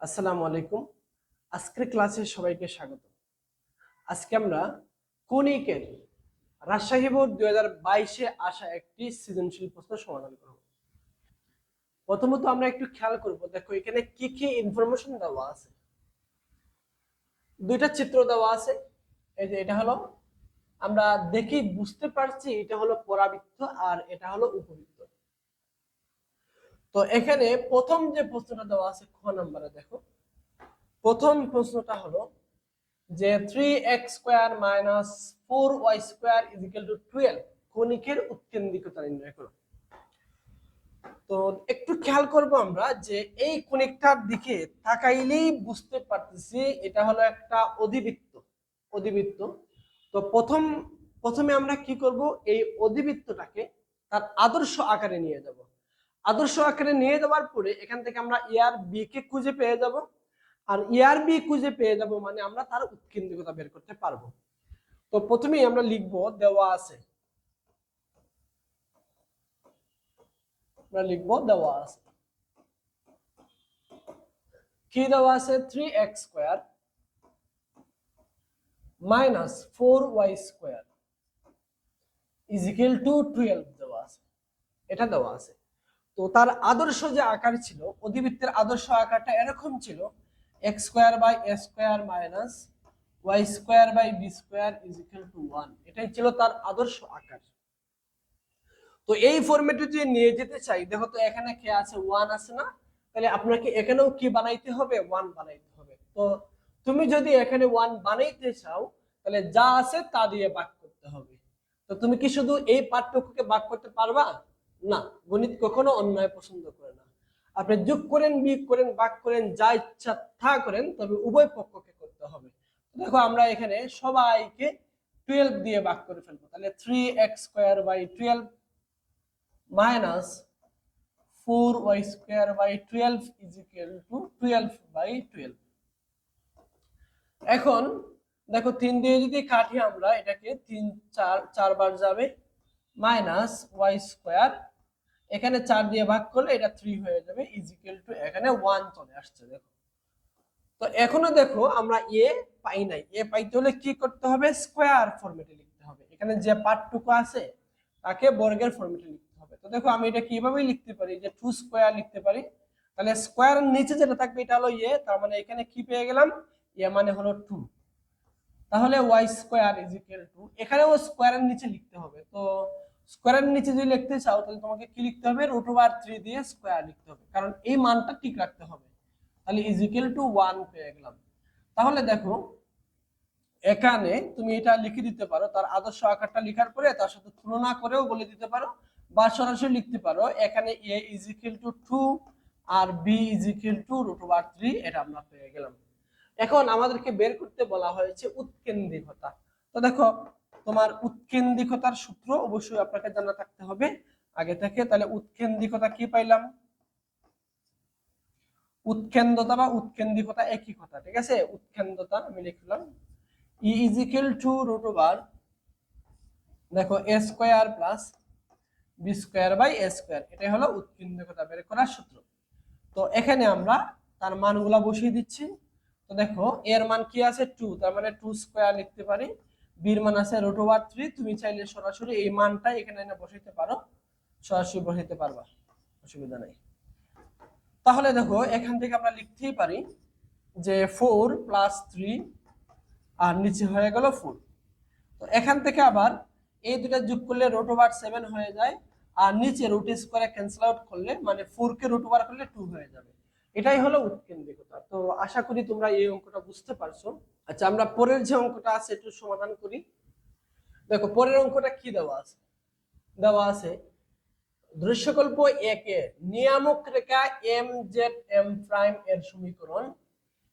আসসালামু আলাইকুম। আজকের ক্লাসে সবাইকে স্বাগত। আজকে আমরা কণিকের রাজশাহী বোর্ড 2022-এ আসা একটি সৃজনশীল প্রশ্ন সমাধান করব। প্রথমত আমরা একটু খেয়াল করব, দেখো এখানে কি কি ইনফরমেশন দেওয়া আছে। দুইটা চিত্র দেওয়া আছে। এই যে এটা হলো, আমরা দেখি বুঝতে পারছি এটা হলো পরাবৃত্ত আর এটা হলো উপবৃত্ত। তো এখানে প্রথম যে প্রশ্নটা দেওয়া আছে খ নম্বরে, দেখো প্রথম প্রশ্নটা হলো যে 3x² - 4y² = 12 কণিকের উৎকেন্দ্রিকতা নির্ণয় করো। তো একটু খেয়াল করব আমরা যে এই কণিকটার দিকে তাকাইলেই বুঝতে পারতেছি এটা হলো একটা অধিবৃত্ত। তো প্রথমে আমরা কি করব, এই অধিবৃত্তটাকে তার আদর্শ আকারে নিয়ে যাব। আদর্শ আকারে নিয়ে যাওয়ার পরে এখান থেকে আমরা আর বি কে খুঁজে পেয়ে যাব, আর আর বি খুঁজে পেয়ে যাব মানে আমরা তার উৎকেন্দ্রিকতা বের করতে পারবো। তো প্রথমেই আমরা লিখব দেওয়া আছে, কি দেওয়া আছে 3x² - 4y² = 12 দেওয়া আছে, এটা দেওয়া আছে। তো তার আদর্শ যে আকার ছিল, অধিবৃত্তের আদর্শ আকারটা এরকম ছিল x² / a² - y² / b² = 1। এটাই ছিল তার আদর্শ আকার। তো এই ফরম্যাটে যদি নিয়ে যেতে চাই, দেখো তো এখানে কে আছে, 1 আছে না, তাহলে আপনাকে এখানেও কি বানাইতে হবে, 1 বানাইতে হবে। তো তুমি যদি এখানে 1 বানাইতে চাও তাহলে যা আছে তা দিয়ে ভাগ করতে হবে। তো তুমি কি শুধু এই পার্থক্যকে ভাগ করতে পারবা? না, গণিত কখনো অন্যায় পছন্দ করে না। আপনি যোগ করেন, বিয়োগ করেন, ভাগ করেন, যা ইচ্ছা তা করেন, তবে উভয় পক্ষকে করতে হবে। দেখো আমরা এখানে সবাইকে 12 দিয়ে ভাগ করে ফেলবো। তাহলে 3x² - 4y² / 12 = 12/12। এখন দেখো 3 দিয়ে যদি কাটি আমরা এটাকে, 3 4 বার যাবে, -y², এখানে 4 দিয়ে ভাগ করলে এটা 3 হয়ে যাবে, এখানে 1 চলে আসছে। দেখো তো এখনো দেখো আমরা এ পাই নাই। এ পাইতে হলে কি করতে হবে, স্কয়ার ফরম্যাটে লিখতে হবে। এখানে যে পার্টটুকু আছে তাকে বর্গের ফরম্যাটে লিখতে হবে। তো দেখো আমি এটা কিভাবে লিখতে পারি, যে 2² লিখতে পারি। তাহলে স্কয়ারের নিচে যেটা থাকবে এটা হলো এ, তার মানে এখানে কি পেয়ে গেলাম, এ মানে হলো 2। তাহলে y², এখানেও স্কয়ারের নিচে লিখতে হবে। তো স্কয়ারের নিচে যদি লিখতে চাও তাহলে তোমাকে কি লিখতে হবে, √3 দিয়ে স্কয়ার লিখতে হবে, কারণ এই মানটা ঠিক রাখতে হবে। তাহলে = 1 পেয়ে গেলাম। তাহলে দেখো এখানে তুমি এটা লিখে দিতে পারো, তার আদর্শ আকারটা লেখার পরে তার সাথে তুলনা করেও বলে দিতে পারো, বা সরাসরি লিখতে পারো এখানে a = 2 আর b = √3। এটা আমরা পেয়ে গেলাম। এখন আমাদেরকে বের করতে বলা হয়েছে উৎকেন্দ্রিকতা। তো দেখো তোমার উৎকেন্দ্রিকতার সূত্র অবশ্যই আপনাকে জানা থাকতে হবে আগে থেকে। তাহলে উৎকেন্দ্রিকতা কি পাইলাম, উৎকেন্দ্রতা বা উৎকেন্দ্রিকতা একই কথা, ঠিক আছে। উৎকেন্দ্রতা আমি লিখলাম E = √, দেখো a² + b² / a², এটাই হলো উৎকেন্দ্রিকতা বের করার সূত্র। তো এখানে আমরা তার মানগুলা বসিয়ে দিচ্ছি। তো দেখো এর মান কি আছে 2, তার মানে 2² লিখতে পারি। বির মান আছে √3, তুমি চাইলে সরাসরি এই মানটা এখানে এনে বসাইতে পারো, সরাসরি বসাইতে পারবা, অসুবিধা নাই। তাহলে দেখো এখান থেকে আমরা লিখতেই পারি যে 4 + 3 আর নিচে হয়ে গেল 4। তো এখান থেকে আবার এই দুটো যোগ করলে √7 হয়ে যায়, আর নিচে √² ক্যান্সেল আউট করলে মানে 4 কে √, করলে 2 হয়ে যাবে। এটাই হলো উৎকেন্দ্রিকতা। তো আশা করি তোমরা এই অঙ্কটা বুঝতে পারছো। আচ্ছা আমরা পরের যে অঙ্কটা আছে একটু সমাধান করি। দেখো পরের অঙ্কটা কি দেওয়া আছে দৃশ্যকল্প একে নিয়ামক রেখা MZM' এর সমীকরণ।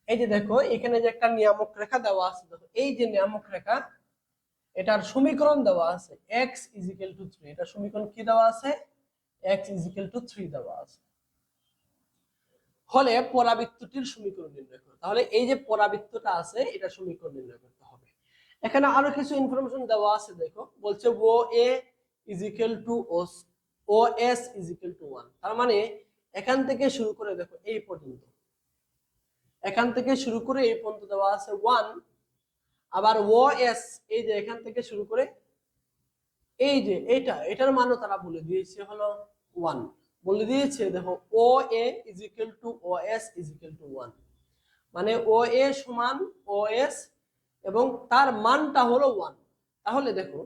এই যে দেখো এখানে যে একটা নিয়ামক রেখা দেওয়া আছে, দেখো এই যে নিয়ামক রেখা, এটার সমীকরণ দেওয়া আছে x = 3। এটা সমীকরণ কি দেওয়া আছে, x = 3 দেওয়া আছে। হলে পরাবৃত্তটির সমীকরণ নির্ণয় করো। তাহলে এই যে পরাবৃত্তটা আছে এটা সমীকরণ নির্ণয় করতে হবে। এখানে আরো কিছু ইনফরমেশন দেওয়া আছে। দেখো বলছে OA = OS = 1। তার মানে এখান থেকে শুরু করে দেখো এই পর্যন্ত এখান থেকে শুরু করে এই পর্যন্ত দেওয়া আছে 1, আবার ও এস এই যে এখান থেকে শুরু করে এই যে এটার মানও তারা বলে দিয়েছে হলো 1, বলে দিয়েছে দেখো O A is equal to O S is equal to 1, মানে ও এ সমান ও এস এবং তার মানটা হলো 1। তাহলে দেখো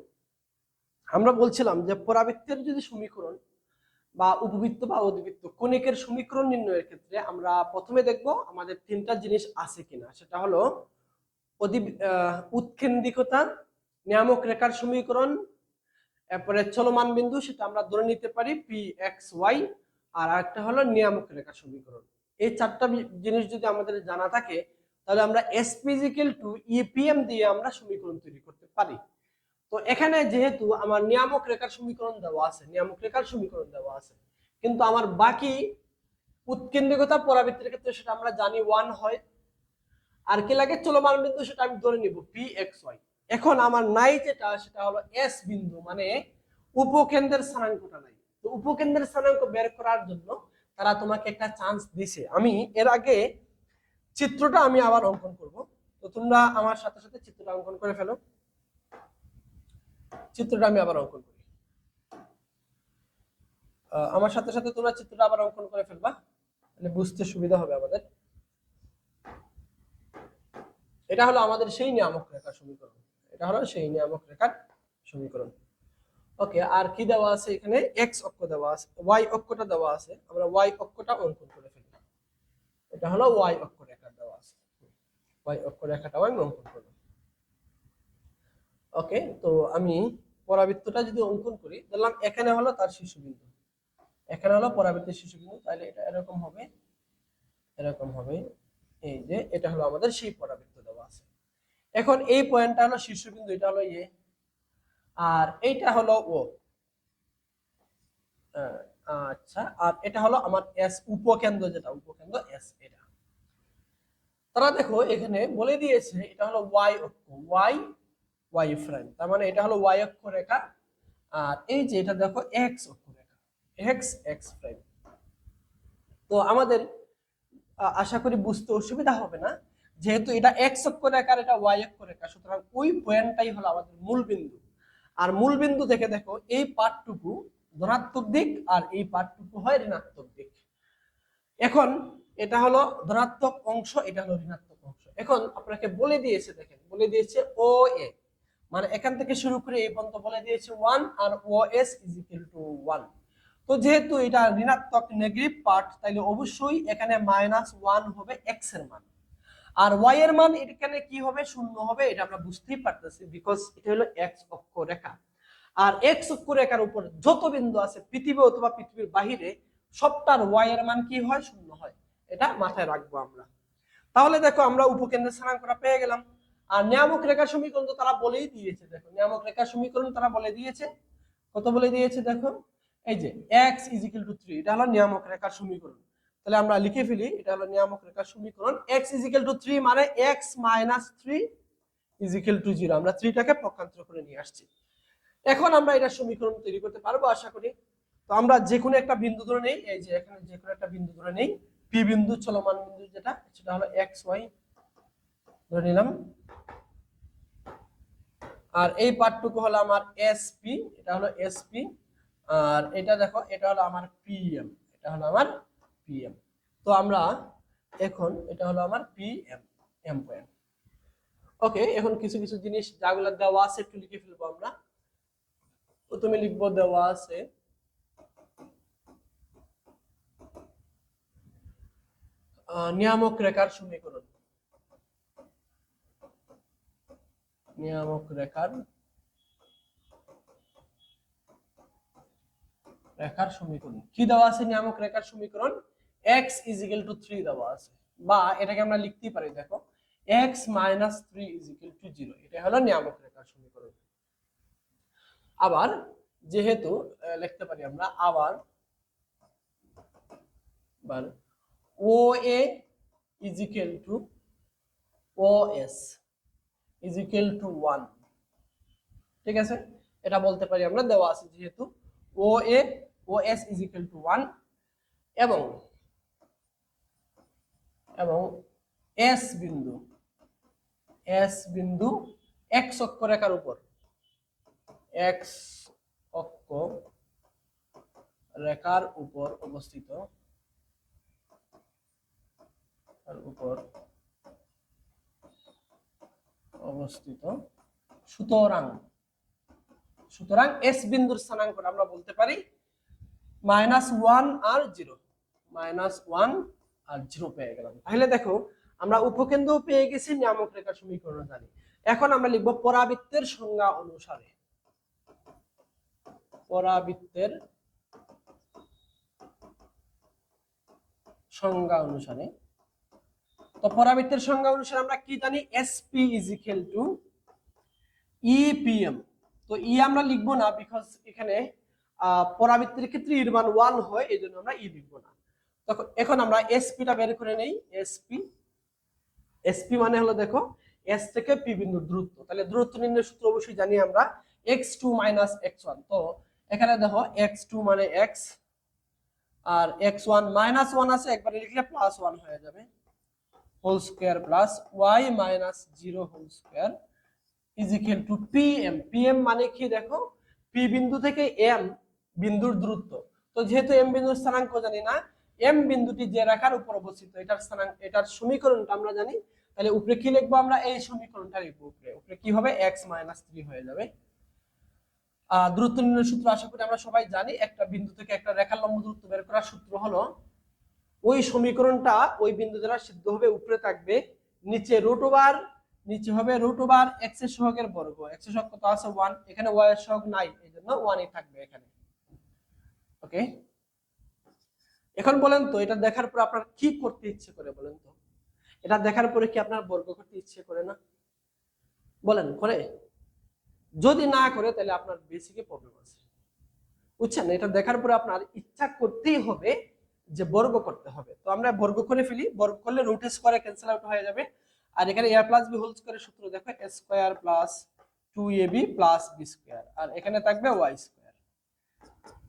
আমরা বলছিলাম যে পরাবৃত্তের যদি সমীকরণ বা উপবৃত্ত বা অধিবৃত্ত কোণিকের সমীকরণ নির্ণয়ের ক্ষেত্রে আমরা প্রথমে দেখব আমাদের তিনটা জিনিস আছে কিনা। সেটা হলো উৎকেন্দ্রিকতা, নিয়ামক রেখার সমীকরণ, এরপরে চলমান বিন্দু, সেটা আমরা ধরে নিতে পারি পি এক্স ওয়াই, আর একটা হলো নিয়ামক রেখার সমীকরণ। এই চারটা জিনিস যদি আমাদের জানা থাকে তাহলে আমরা এসপিজিক্যাল টু ইপিএম দিয়ে আমরা সমীকরণ তৈরি করতে পারি। তো এখানে যেহেতু আমার নিয়ামক রেখার সমীকরণ দেওয়া আছে, নিয়ামক রেখার সমীকরণ দেওয়া আছে, কিন্তু আমার বাকি উৎকেন্দ্রিকতা পরাবৃত্তের ক্ষেত্রে সেটা আমরা জানি 1 হয়, আর কি লাগে চলমান বিন্দু, সেটা আমি ধরে নিব পি এক্স ওয়াই। এখন আমার নাই যেটা সেটা হলো এস বিন্দু, মানে উপকেন্দ্রের স্থানাঙ্কটা নাই। তো উপকেন্দ্রের স্থানাঙ্ক বের করার জন্য তারা তোমাকে একটা চান্স দিছে। আমি এর আগে চিত্রটা আমি আবার অঙ্কন করব, তো তোমরা আমার সাথে সাথে চিত্রটা অঙ্কন করে ফেলো। চিত্রটা আমি আবার অঙ্কন করি, আমার সাথে সাথে তোমরা চিত্রটা আবার অঙ্কন করে ফেলবা, তাহলে বুঝতে সুবিধা হবে আমাদের। এটা হলো আমাদের সেই নিয়ামক রেখার সমীকরণ, এটা হলো সেই নিয়ামক রেখার সমীকরণ। ওকে, আর কি দেওয়া আছে এখানে? এক্স অক্ষ দেওয়া আছে, ওয়াই অক্ষটা দেওয়া আছে, আমরা ওয়াই অক্ষটা অঙ্কন করে ফেলি। এটা হলো ওয়াই অক্ষ রেখা দেওয়া আছে, ওয়াই অক্ষ রেখাটাও আমি অঙ্কন করব। ওকে, তো আমি পরাবৃত্তটা যদি অঙ্কন করি, ধরলাম এখানে হলো তার শীর্ষবিন্দু, এখানে হলো পরাবৃত্তের শীর্ষবিন্দু, তাহলে এটা এরকম হবে, এরকম হবে। এই যে এটা হলো আমাদের সেই পরাবৃত্ত দেওয়া আছে। এখন এই পয়েন্টটা হলো শীর্ষবিন্দু, এটা হলো এ, আর এইটা হলো ও। আচ্ছা, আর এটা হলো আমার এস উপকেন্দ্র, যেটা উপকেন্দ্র এস। এটা তারা দেখো এখানে বলে দিয়েছে এটা হলো ওয়াই অক্ষ, ওয়াই ওয়াই প্রাইম, তার মানে এটা হলো ওয়াই অক্ষ রেখা, আর এই যে এটা দেখো এক্স অক্ষ রেখা, এক্স এক্স প্রাইম। তো আমাদের আশা করি বুঝতে অসুবিধা হবে না, যেহেতু এটা এক্স অক্ষ রেখা, এটা ওয়াই অক্ষ রেখা, সুতরাং ওই পয়েন্টটাই হলো আমাদের মূল বিন্দু। আর মূল বিন্দু থেকে দেখো এই পার্টটুকু ধনাত্মক দিক আর এই পার্টটুকু হয় ঋণাত্মক দিক। এখন এটা হলো ধনাত্মক অংশ, এটা হলো ঋণাত্মক অংশ। এখন আপনাকে বলে দিয়েছে, দেখেন বলে দিয়েছে ও এ, মানে এখান থেকে শুরু করে এই পর্যন্ত বলে দিয়েছে 1, আর ও এস ইজ ইকুয়াল টু 1। তো যেহেতু এটা ঋণাত্মক নেগেটিভ পার্ট, তাইলে অবশ্যই এখানে -1 হবে এক্স এর মান, আর ওয়াই এর মান এখানে কি হবে? 0 হবে। এটা আমরা বুঝতেই পারতেছি, বিকজ এটা হলো এক্স অক্ষ রেখা, আর এক্স অক্ষ রেখার উপর যত বিন্দু আছে পৃথিবী অথবা পৃথিবীর বাহিরে, সবটার ওয়াই এর মান কি হয়? 0 হয়। এটা মাথায় রাখবো আমরা। তাহলে দেখো আমরা উপকেন্দ্রের স্থানাঙ্কটা পেয়ে গেলাম। আর নিয়ামক রেখার সমীকরণ তো তারা বলেই দিয়েছে, দেখো নিয়ামক রেখার সমীকরণ তারা বলে দিয়েছে, কত বলে দিয়েছে দেখো, এই যে x = 3, এটা হলো নিয়ামক রেখার সমীকরণ। তাহলে আমরা লিখে ফেলি, এটা হলো নিয়ামক রেখার সমীকরণ। x = 3 মানে x - 3 = 0, আমরা 3 টাকে পক্ষান্তর করে নিয়ে আসছি। এখন আমরা এটা সমীকরণ তৈরি করতে পারবো আশা করি। তো আমরা যে কোনো একটা বিন্দু ধরে নেই, এই যে এখানে যে কোনো একটা বিন্দু ধরে নেই, পি বিন্দু, চলমান বিন্দু যেটা, সেটা হলো এক্স ওয়াই ধরে নিলাম, আর এই পার্টটুকু হলো আমার এসপি, এটা হলো এসপি, আর এটা দেখো এটা হলো আমার পিএম, এটা হলো আমার পিএম। তো আমরা এখন এটা হলো আমার পিএম, এম পয়েন্ট। ওকে, এখন কিছু কিছু জিনিস যেগুলো দেওয়া আছে একটু লিখে ফেলবো আমরা। প্রথমে লিখবো দেওয়া আছে নিয়ামক রেখার সমীকরণ, নিয়ামক রেখার সমীকরণ কি দেওয়া আছে? নিয়ামক রেখার সমীকরণ x = 3 দেওয়া আছে, বা এটাকে আমরা লিখতেই পারি, দেখো x - 3 = 0, এটা হলো নিয়ামক রেখার সমীকরণ। আবার যেহেতু লিখতে পারি আমরা আবার OA = OS = 1, ঠিক আছে, এটা বলতে পারি আমরা, দেওয়া আছে যেহেতু OA OS = 1, এবং এস বিন্দু, এস বিন্দু এক্স অক্ষ রেখার উপর, এক্স অক্ষ রেখার উপর অবস্থিত, সুতরাং সুতরাং এস বিন্দুর স্থানাঙ্ক আমরা বলতে পারি -1 আর 0, -1 আর 0 পেয়ে গেলাম। তাহলে দেখো আমরা উপকেন্দ্র পেয়ে গেছি, নিয়ামক রেখার সমীকরণ জানি। এখন আমরা লিখব পরাবৃত্তের সংজ্ঞা অনুসারে, পরাবৃত্তের সংজ্ঞা অনুসারে। তো পরাবৃত্তের সংজ্ঞা অনুসারে আমরা কি জানি, SP = EPM। তো ই আমরা লিখবো না, বিকজ এখানে পরাবৃত্তের ক্ষেত্রে এর মান 1 হয়, এই জন্য আমরা ই লিখবো না। তখন এখন আমরা এসপিটা বের করে নেই। এসপি মানে হলো দেখো এস থেকে পি বিন্দুর দূরত্ব। তাহলে দূরত্ব নির্ণয়ের সূত্র অবশ্যই জানি আমরা, x2 - x1। তো এখানে দেখো x2 মানে x, আর x1 -1 আছে, একবারে লিখলে +1 হয়ে যাবে, whole square plus y - 0 whole square = PM। PM মানে কি দেখো, P বিন্দু থেকে M বিন্দুর দূরত্ব। তো যেহেতু M বিন্দুর স্থানাঙ্ক জানি না, M বিন্দুটি যে রেখার উপর অবস্থিত এটার স্থানাঙ্ক, এটার সমীকরণটা আমরা জানি, তাহলে উপরে কি লিখবো আমরা, এই সমীকরণটা লিখবো। উপরে কি হবে, x - 3 হয়ে যাবে। দূরত্ব নির্ণয়ের সূত্র আশা করি আমরা সবাই জানি। একটা বিন্দু থেকে একটা রেখার লম্ব দূরত্ব বের করার সূত্র হলো, ওই সমীকরণটা ওই বিন্দু দ্বারা সিদ্ধ হবে, উপরে থাকবে, নিচে নিচে হবে √ x এর সহগের বর্গ। x এর সহগ কত আছে 1, এখানে y এর সহগ নাই, এইজন্য 1 ই থাকবে এখানে। ওকে, এখন বলেন তো এটা দেখার পর আপনার কি করতে ইচ্ছে করে, বলেন তো? এটা দেখার পরে কি আপনার বর্গ করতে ইচ্ছে করে না? বলেন, করে? যদি না করে তাহলে আপনার বেসিকে প্রবলেম আছে, বুঝছেন? এটা দেখার পরে আপনার ইচ্ছা করতেই হবে যে বর্গ করতে হবে। তো আমরা বর্গ করে ফেলি। বর্গ করলে √² ক্যান্সেল আউট হয়ে যাবে। আর এখানে a + b হোল স্কয়ারের সূত্র দেখো, a² + 2ab + b², আর এখানে থাকবে y²।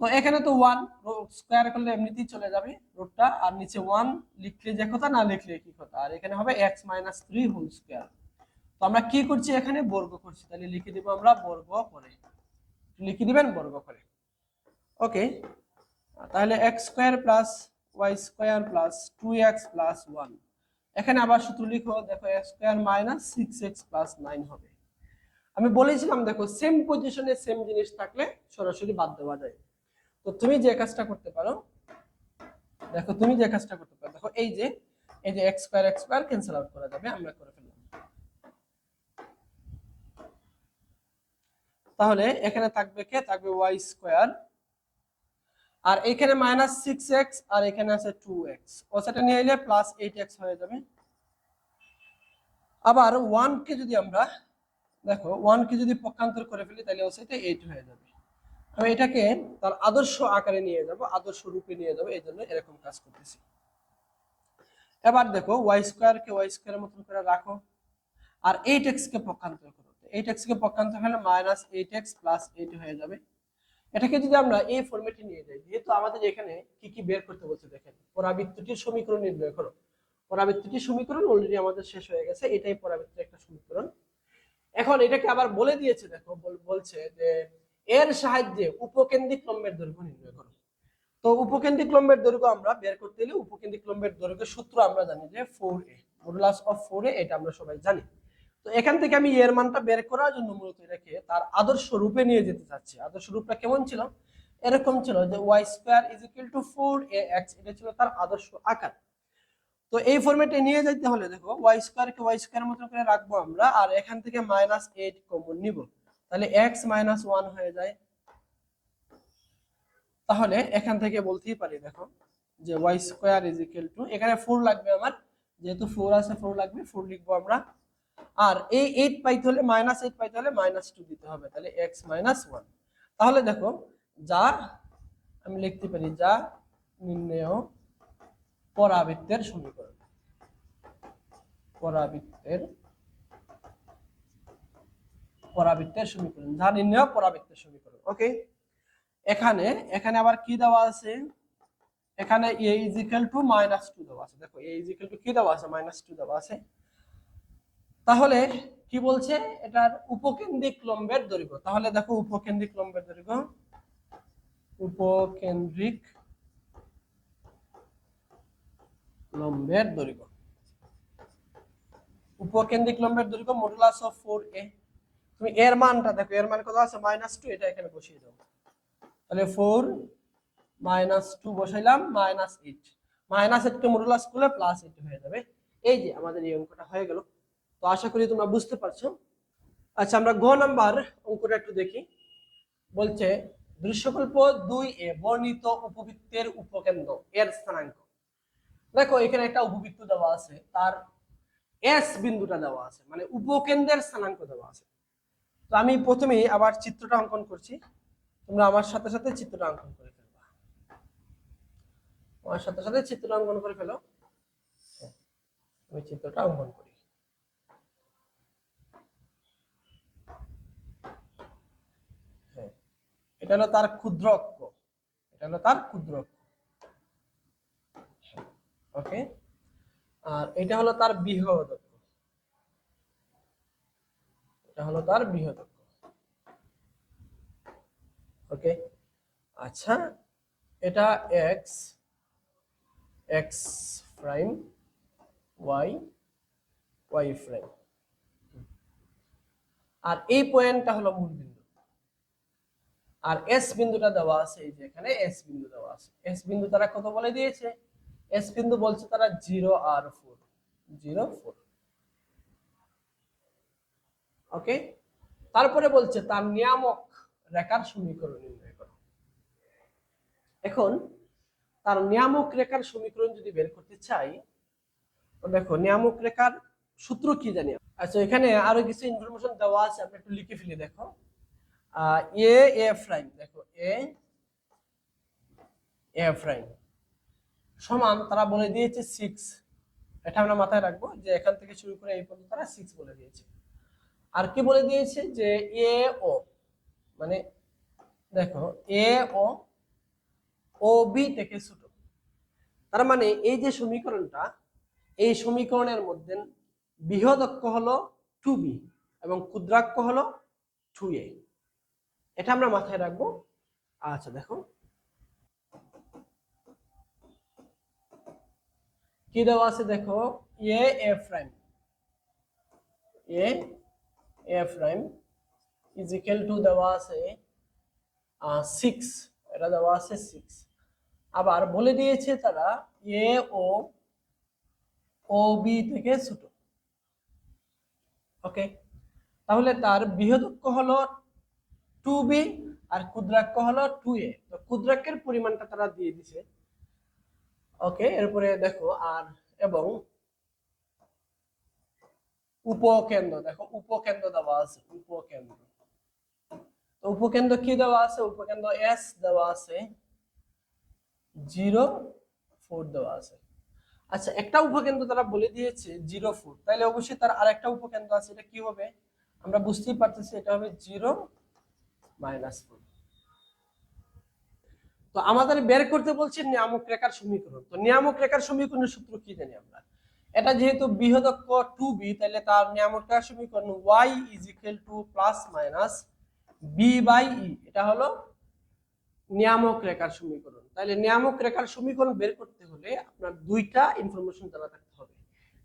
তো এখানে তো 1 স্কয়ার করলে এমনিতেই চলে যাবে রুটটা, আর নিচে 1 লিখলে যে কথা, না লিখলে কি কথা, আর এখানে হবে x - 3 হোল স্কয়ার। তো আমরা কি করছি, এখানে বর্গ করছি, তাহলে লিখে দিব আমরা বর্গ করে, লিখে দিবেন বর্গ করে। ওকে, তাহলে x² + y² + 2x + 1। এখানে আবার সূত্র লিখো, দেখো x² - 6x + 9 হবে। আমি বলেছিলাম দেখো সেম পজিশনে সেম জিনিস থাকলে সরাসরি বাদ দেওয়া যায়। তো তুমি যে কাজটা করতে পারো, দেখো দেখো এই যে x² ক্যান্সেল আউট করা যাবে, আমরা করে ফেললাম। তাহলে এখানে থাকবে y², আর এখানে -6x, আর এখানে আছে 2x, ও সেটা নিয়ে এলে +8x হয়ে যাবে। আবার 1 কে যদি আমরা দেখো 1 কে যদি পক্ষান্তর করে ফেলি, তাহলে ও সেটা 8 হয়ে যাবে। আমি এটাকে তার আদর্শ আকারে নিয়ে যাব, আদর্শ রূপে নিয়ে যাব, এই জন্য এরকম কাজ করতেছি। এবার দেখো y² কে y² এর মতন করে রাখো, আর 8x কে পক্ষান্তর করো। 8x কে পক্ষান্তর হলে -8x + 8 হয়ে যাবে। এটাকে যদি আমরা এই ফরম্যাটে নিয়ে যাই, যেহেতু আমাদের এখানে কি কি বের করতে বলছে দেখেন, পরাবৃত্তটির সমীকরণ নির্ণয় করো। পরাবৃত্তটির সমীকরণ অলরেডি আমাদের শেষ হয়ে গেছে, এটাই পরাবৃত্তের একটা সমীকরণ। এখন এটাকে আবার বলে দিয়েছে, দেখো বলছে যে এর সাহায্যে উপকেন্দ্রিক লম্বের দৈর্ঘ্য নির্ণয় করো। তো উপকেন্দ্রিক লম্বের দৈর্ঘ্য আমরা বের করতে হলে উপকেন্দ্রিক লম্বের দৈর্ঘ্যের সূত্র আমরা জানি যে 4a, মডুলাস অফ 4a, এটা আমরা সবাই জানি। তো এখান থেকে আমি এর মানটা বের করার জন্য মূলত এটাকে তার আদর্শ রূপে নিয়ে যেতে চাচ্ছি। আদর্শ রূপটা কেমন ছিল, এরকম ছিল যে y² = 4ax, এটা ছিল তার আদর্শ আকার। তো এই ফরম্যাটে নিয়ে যেতে হলে দেখো y² কে y² এর মতো করে রাখবো আমরা, আর এখান থেকে -8 কমন নিব, তাহলে x - 1 হয়ে যায়। তাহলে এখান থেকে বলতেই পারি দেখো যে y² এখানে 4 লাগবে আমার, যেহেতু 4 আছে 4 লাগবে, 4 লিখবো আমরা। আর এই 8 পাইতে হলে -8 পাইতে হলে -2 দিতে হবে, তাহলে x - 1। তাহলে দেখো যা আমি লিখতে পারি, যা নির্ণেয় পরাবৃত্তের সমীকরণ, পরাবৃত্তের সমীকরণ, যা নির্ণেয় পরাবৃত্তের সমীকরণ। ওকে, এখানে আবার কি দেওয়া আছে, এখানে a ইজ ইকুয়াল টু -2 দেওয়া আছে। দেখো a ইজ ইকুয়াল টু কি দেওয়া আছে, -2 দেওয়া আছে। তাহলে কি বলছে, এটার উপকেন্দ্রিক লম্বের দৈর্ঘ্য। তাহলে দেখো উপকেন্দ্রিক লম্বের দৈর্ঘ্য, উপকেন্দ্রিক লম্বের দৈর্ঘ্য, উপকেন্দ্রিক লম্বের দৈর্ঘ্য মডুলাস অফ 4a। তুমি এর মানটা দেখো, এর মান কত আছে, -2, এটা এখানে বসিয়ে দাও। তাহলে 4 -2 বসাইলাম, -8, -8 কে মডুলাস করলে +8 হয়ে যাবে। এই যে আমাদের এই অঙ্কটা হয়ে গেল। তো আশা করি তোমরা বুঝতে পারছো। আচ্ছা, আমরা গ নাম্বার অঙ্কটা একটু দেখি। বলছে দৃশ্যকল্প 2a বর্ণিত উপবৃত্তের উপকেন্দ্র এর স্থানাঙ্ক। দেখো এখানে একটা উপবৃত্ত দেওয়া আছে, তার এস বিন্দুটা দেওয়া আছে, মানে উপকেন্দ্রের স্থানাঙ্ক দেওয়া আছে। তো আমি প্রথমে আবার চিত্রটা অঙ্কন করছি, তোমরা আমার সাথে সাথে চিত্রটা অঙ্কন করে ফেলবা। আমার সাথে সাথে চিত্রটা অঙ্কন করে ফেলো। আমি চিত্রটা অঙ্কন করি। হ্যাঁ, এটা হলো তার ক্ষুদ্র অক্ষ, এটা হলো তার ক্ষুদ্র অক্ষ। ওকে, আর এটা হলো তার বৃহৎ অক্ষ, এটা হলো তার বৃহৎ অক্ষ। ওকে, আচ্ছা, এটা x, x prime, y, y prime, আর এই পয়েন্টটা হলো মূল বিন্দু। আর এস বিন্দুটা দেওয়া আছে, এই যে এখানে এস বিন্দু দেওয়া আছে। এস বিন্দু তারা কত বলে দিয়েছে, এস বিন্দু বলছে তারা 0 আর 4, 0 4। ওকে, তারপরে বলছে তার নিয়ামক রেখার সমীকরণ নির্ণয় করো। এখন তার নিয়ামক রেখার সমীকরণ যদি বের করতে চাই, তো দেখো নিয়ামক রেখার সূত্র কি জানি। আচ্ছা, এখানে আরো কিছু ইনফরমেশন দেওয়া আছে, আপনি একটু লিখে ফেলি। দেখো এ এ প্রাইম, দেখো এ এ প্রাইম সমান তারা বলে দিয়েছে 6। এটা আমরা মাথায় রাখবো যে এখান থেকে শুরু করে এই পর্যন্ত তারা 6 বলে দিয়েছে। আর কি বলে দিয়েছে যে এ ও, মানে দেখো এ ও ও বি থেকে ছোট। তার মানে এই যে সমীকরণটা, এই সমীকরণের মধ্যে বৃহৎ অক্ষ হলো 2b এবং ক্ষুদ্রাক্ষ হলো 2a। এটা আমরা মাথায় রাখবো। আচ্ছা দেখো কি দেওয়া আছে, দেখো A A prime, A A prime is equal to দেওয়া আছে 6, এটা দেওয়া আছে 6। আবার বলে দিয়েছে তারা এ ও ও বি থেকে ছোট। ওকে, তাহলে তার বৃহৎ হলো 2b আর ক্ষুদ্রাক্ষ হলো 2a। তো ক্ষুদ্রাক্ষের পরিমাণটা তারা দিয়ে দিছে। ওকে, এরপরে দেখো আর এবং উপকেন্দ্র, দেখো উপকেন্দ্র দেওয়া আছে, উপকেন্দ্র। তো উপকেন্দ্র কি দেওয়া আছে, উপকেন্দ্র এস দেওয়া আছে 0 4 দেওয়া আছে। আচ্ছা, একটা উপকেন্দ্র তারা বলে দিয়েছে 0 4, তাহলে অবশ্যই তার আরেকটা উপকেন্দ্র আছে, এটা কি হবে আমরা বুঝতেই পারতেছি, এটা হবে 0 -4। তো আমাদের বের করতে বলছে নিয়ামক রেখার সমীকরণ। তো নিয়ামক রেখার সমীকরণের সূত্র কি জানি আমরা, এটা যেহেতু বৃহৎ অক্ষ 2b, তাহলে তার নিয়ামক রেখার সমীকরণ y = ± b / e। এটা হলো নিয়ামক রেখার সমীকরণ। তাহলে নিয়ামক রেখার সমীকরণ বের করতে হলে আপনার দুইটা ইনফরমেশন জানা থাকতে হবে,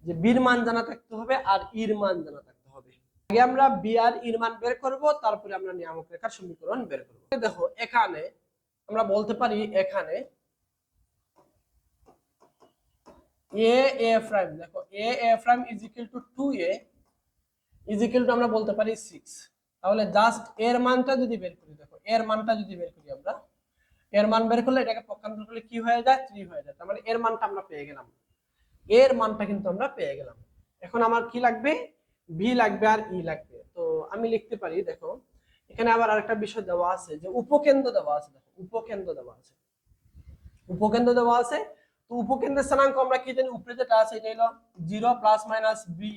যে b এর মান জানা থাকতে হবে আর e এর মান জানা থাকতে হবে। আগে আমরা b আর e এর মান বের করব, তারপরে আমরা নিয়ামক রেখার সমীকরণ বের করব। দেখো এখানে আমরা বলতে পারি, এখানে এ এ প্রাইম, দেখো A A prime is equal to 2a is equal to আমরা বলতে পারি 6। তাহলে জাস্ট এর মানটা যদি বের করি, দেখো এর মানটা যদি বের করি আমরা, এর মান বের করলে এটাকে পক্ষান্তর করলে কি হয়ে যায়, 3 হয়ে যায়। তার মানে এর মানটা আমরা পেয়ে গেলাম, এর মানটা কিন্তু আমরা পেয়ে গেলাম। এখন আমার কি লাগবে, ভি লাগবে আর ই লাগবে। তো আমি লিখতে পারি, দেখো এখানে আবার আরেকটা বিষয় দেওয়া আছে, যে উপকেন্দ্র দেওয়া আছে। দেখো উপকেন্দ্র দেওয়া আছে, উপকেন্দ্র দেওয়া আছে। তো উপকেন্দ্রের স্থানাঙ্ক আমরা কি জানি, উপরে যেটা আছে এটা হলো 0 ± be,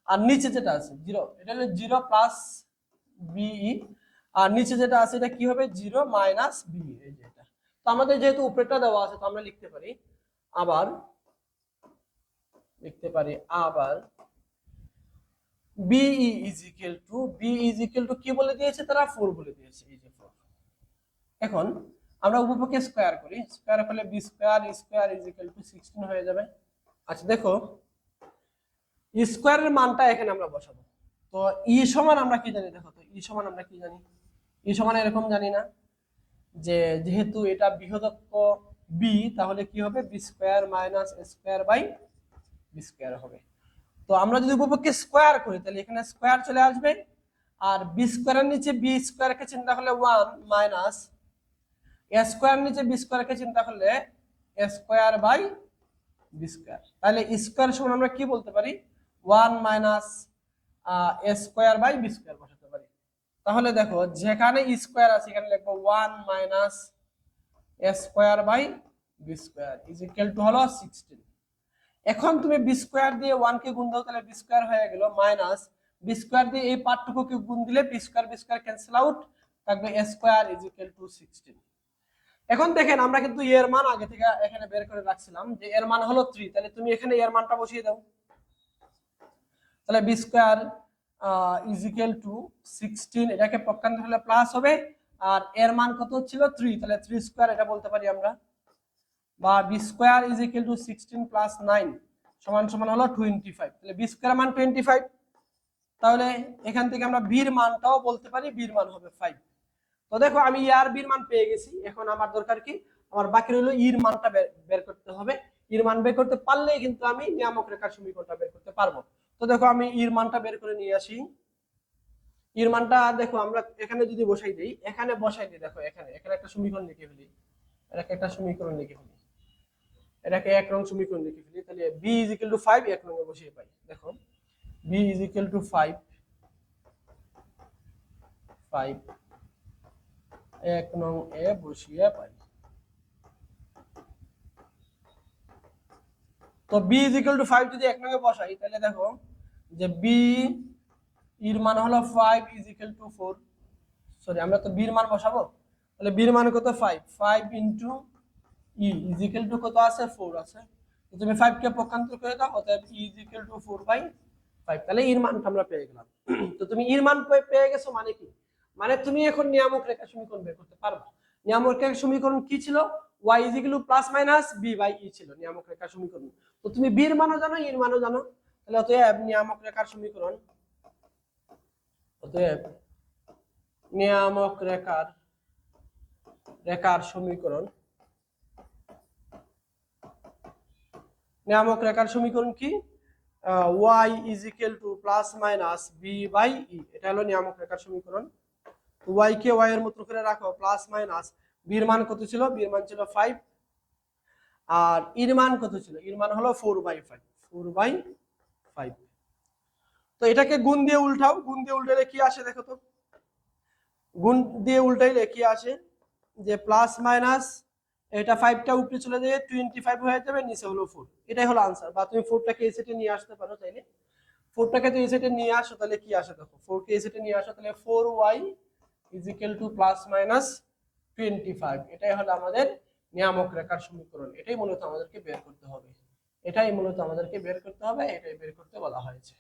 আর নিচে যেটা আছে 0, এটা হলো 0 + be, আর নিচে যেটা আছে এটা কি হবে 0 - be, এই যে এটা। তো আমাদের যেহেতু উপরেটা দেওয়া আছে তো আমরা লিখতে পারি আবার BE is equal to কি বলে দিয়েছে তারা 4 বলে দিয়েছে, এই যে 4। এখন আমরা উপপক্ষে স্কয়ার করি, স্কয়ার করলে b square is equal to 16 হয়ে যাবে। আচ্ছা দেখো স্কয়ারের মানটা এখানে আমরা বসাবো। তো ই সমান আমরা কি জানি, দেখো তো ই সমান আমরা কি জানি, ই সমান এরকম জানি না যে যেহেতু এটা বৃহদক্ষ b তাহলে কি হবে b square minus a square by b square হবে। তো আমরা যদি উপপক্ষে স্কয়ার করি তাহলে এখানে স্কয়ার চলে আসবে, আর b স্কয়ারের নিচে b স্কয়ারকে চিন্তা করলে 1 মাইনাস a স্কয়ার নিচে b স্কয়ারকে চিন্তা করলে a square by b square. তাহলে স্কয়ার সমান আমরা কি বলতে পারি 1 minus a square by b square বসাতে পারি। তাহলে দেখো যেখানে স্কয়ার আছে এখানে লিখবো 1 minus a square by b square is equal to হলো 16। এখন তুমি b স্কয়ার দিয়ে 1 কে গুণ দাও তাহলে b স্কয়ার হয়ে গেল, মাইনাস b স্কয়ার দিয়ে এই পার্টটুকুকে গুণ দিলে b স্কয়ার ক্যান্সেল আউট, থাকবে a square is equal two 16। এখন দেখেন আমরা কিন্তু এর মান আগে থেকে এখানে বের করে রাখছিলাম যে এর মান হলো 3, তাহলে তুমি এখানে এর মানটা বসিয়ে দাও। তাহলে b square is equal two 16, এটাকে পক্ষান্তর হলে প্লাস হবে, আর এর মান কত ছিল 3, তাহলে 3 স্কয়ার এটা বলতে পারি আমরা, বা b square is equal two 16 plus 9 সমান সমান হলো 25। তাহলে b স্কয়ার মান 25, তাহলে এখান থেকে আমরা b এর মানটাও বলতে পারি, b এর মান হবে 5। তো দেখো আমি আর b এর মান পেয়ে গেছি, এখন আমার দরকার কি, আমার বাকি রইলো এর মানটা বের করতে হবে। এর মান বের করতে পারলেই কিন্তু আমি নিয়ামক রেখার সমীকরণটা বের করতে পারবো। তো দেখো আমি এর মানটা বের করে নিয়ে আসি। এর মানটা দেখো আমরা এখানে যদি বসাই দেই, এখানে বসাই দিই, দেখো এখানে একটা সমীকরণ লিখে ফেলি, এটাকে একটা সমীকরণ লিখে ফেলি, এটাকে এক নং সমীকরণ লিখে ফেলি। তাহলে b is equal to 5 এক নঙ্গে বসিয়ে পাই, দেখো b is equal to 5 এক নং এ বসিয়ে পাই। তো b is equal to 5 যদি এক নঙ্গে বসাই তাহলে দেখো যে b এর মান হলো 5 is equal to 4, সরি আমরা তো b এর মান বসাবো, তাহলে b এর মান কত 5 into e is equal to কত আছে 4 আছে। তো তুমি 5 কে পক্ষান্তর করে দাও, অতএব e is equal to 4/5, তাহলে এর মানটা আমরা পেয়ে গেলাম। তো তুমি এর মান পেয়ে গেছো মানে কি, মানে তুমি এখন নিয়ামক রেখা সমীকরণ বের করতে পারবে। নিয়ামক রেখা সমীকরণ কি ছিল, y is equal to plus minus b by e ছিল নিয়ামক রেখা সমীকরণ। তো তুমি b এর মানও জানো এর মানও জানো, তাহলে অতএব নিয়ামক রেখার সমীকরণ, অতএব নিয়ামক রেখার সমীকরণ, নিয়ামক রেখার সমীকরণ কি, y is equal to plus minus b by e, এটা হলো নিয়ামক রেখার সমীকরণ। y কে y এর মতো করে রাখো, প্লাস মাইনাস b এর মান কত ছিল, b এর মান ছিল 5, আর এর মান কত ছিল, এর মান হলো 4/5। তো এটাকে গুণ দিয়ে উল্টাও, গুণ দিয়ে উল্টালে কি আসে দেখো তো, গুণ দিয়ে উল্টাইলে কি আসে যে প্লাস মাইনাস এটা 5টা উপরে চলে যায় 25 হয়ে যাবে, নিচে হলো 4, এটাই হলো आंसर। বা তুমি 4টাকে এই সেটে নিয়ে আসতে পারো চাইলে, 4টাকে তো এই সেটে নিয়ে আসো তাহলে কি আসে দেখো, 4 কে এই সেটে নিয়ে আসো তাহলে 4y is equal to plus minus 25, এটাই হলো আমাদের নিয়ামক রেখার সমীকরণ। এটাই মূলত আমাদেরকে বের করতে হবে, এটাই বের করতে বলা হয়েছে।